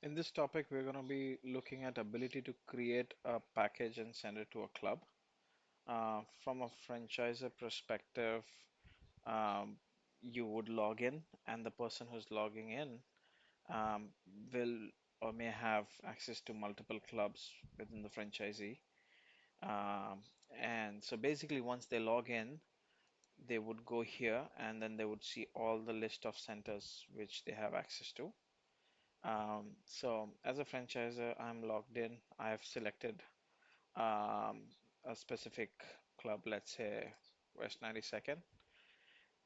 In this topic, we're going to be looking at ability to create a package and send it to a club. From a franchisor perspective, um, you would log in, and the person who's logging in um, will or may have access to multiple clubs within the franchisee. Um, and so basically, once they log in, they would go here and then they would see all the list of centers which they have access to. So as a franchisor, I'm logged in. I have selected a specific club, let's say West 92nd.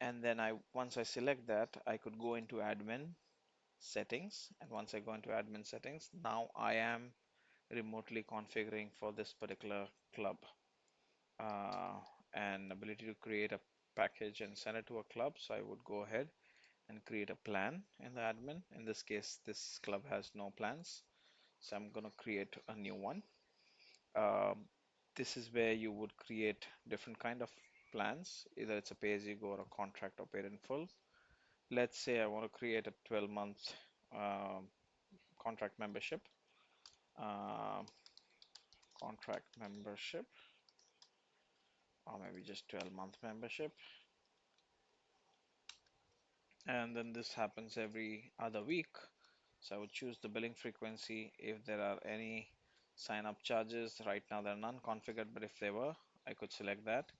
And then once I select that, I could go into admin settings. And once I go into admin settings, now I am remotely configuring for this particular club uh, and ability to create a package and send it to a club. So I would go ahead and create a plan in the admin. In this case, this club has no plans. So I'm going to create a new one. Um, this is where you would create different kind of plans. Either it's a pay-as-you-go or a contract or paid in full. Let's say I want to create a 12-month um contract membership. Um Contract membership, or maybe just 12-month membership. And then this happens every other week. So I would choose the billing frequency. If there are any sign-up charges, right now they're none configured, but if they were, I could select that.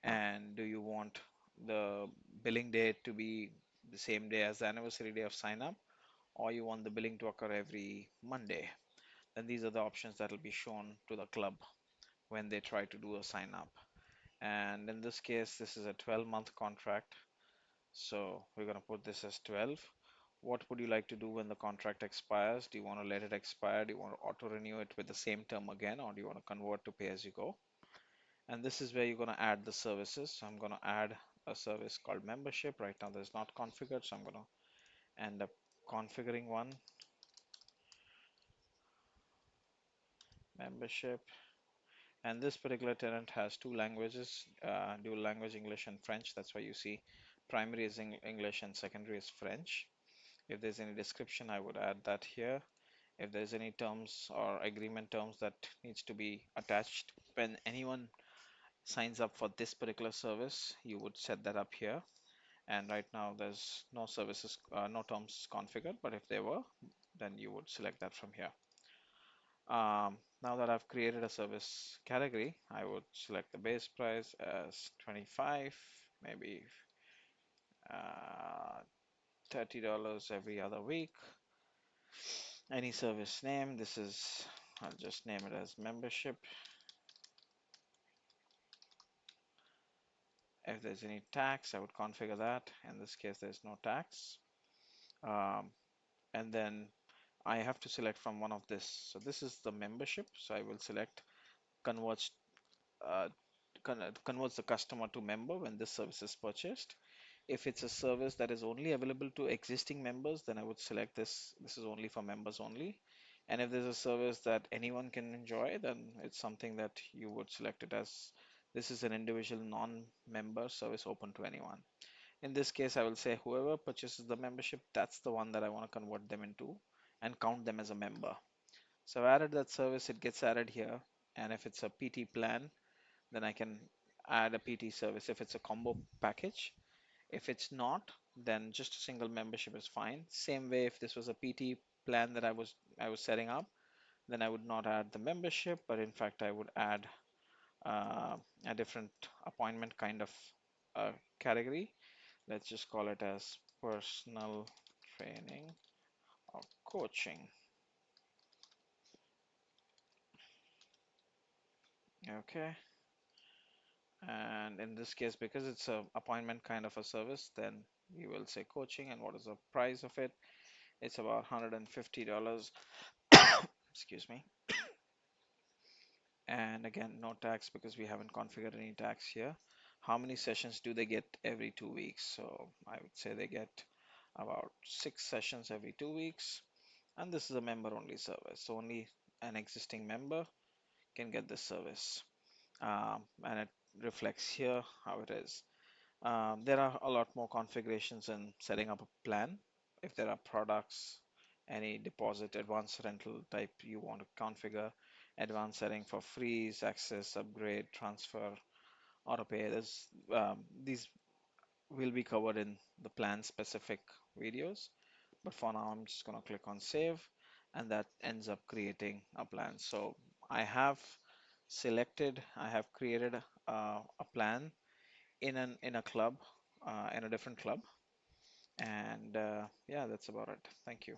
And do you want the billing date to be the same day as the anniversary day of sign up, or you want the billing to occur every Monday? Then these are the options that will be shown to the club when they try to do a sign up. And in this case, this is a 12-month contract. So we're going to put this as 12. What would you like to do when the contract expires? Do you want to let it expire? Do you want to auto renew it with the same term again, or do you want to convert to pay as you go? And this is where you're going to add the services. So I'm going to add a service called membership. Right now there's not configured, so I'm going to end up configuring one. Membership. And this particular tenant has two languages, dual language, English and French. That's why you see primary is English and secondary is French. If there's any description, I would add that here. If there's any terms or agreement terms that needs to be attached when anyone signs up for this particular service, you would set that up here. And right now there's no services, no terms configured, but if there were, then you would select that from here. Now that I've created a service category, I would select the base price as 25, maybe uh, $30 every other week. Any service name, I'll just name it as membership. If there's any tax, I would configure that. In this case, there's no tax. Um, and then I have to select from one of this. So this is the membership. So I will select converts uh, converts the customer to member when this service is purchased. If it's a service that is only available to existing members, then I would select this. This is only for members only. And if there's a service that anyone can enjoy, then it's something that you would select it as this is an individual non-member service open to anyone. In this case, I will say whoever purchases the membership, that's the one that I want to convert them into and count them as a member. So I've added that service, it gets added here. And if it's a PT plan, then I can add a PT service if it's a combo package. If it's not, then just a single membership is fine. Same way, if this was a PT plan that I was setting up, then I would not add the membership, but in fact I would add a different appointment kind of category. Let's just call it as personal training or coaching. Okay. And in this case, because it's a appointment kind of a service, then we will say coaching. And what is the price of it? It's about $150. Excuse me. And again, no tax because we haven't configured any tax here. How many sessions do they get every 2 weeks? So I would say they get about 6 sessions every 2 weeks. And this is a member only service. So only an existing member can get this service. And it reflects here how it is. There are a lot more configurations in setting up a plan. If there are products, any deposit, advanced rental type you want to configure, advanced setting for freeze, access, upgrade, transfer, auto pay. These will be covered in the plan specific videos. But for now, I'm just going to click on save, and that ends up creating a plan. So I have created a plan in a club, in a different club, and yeah, that's about it. Thank you.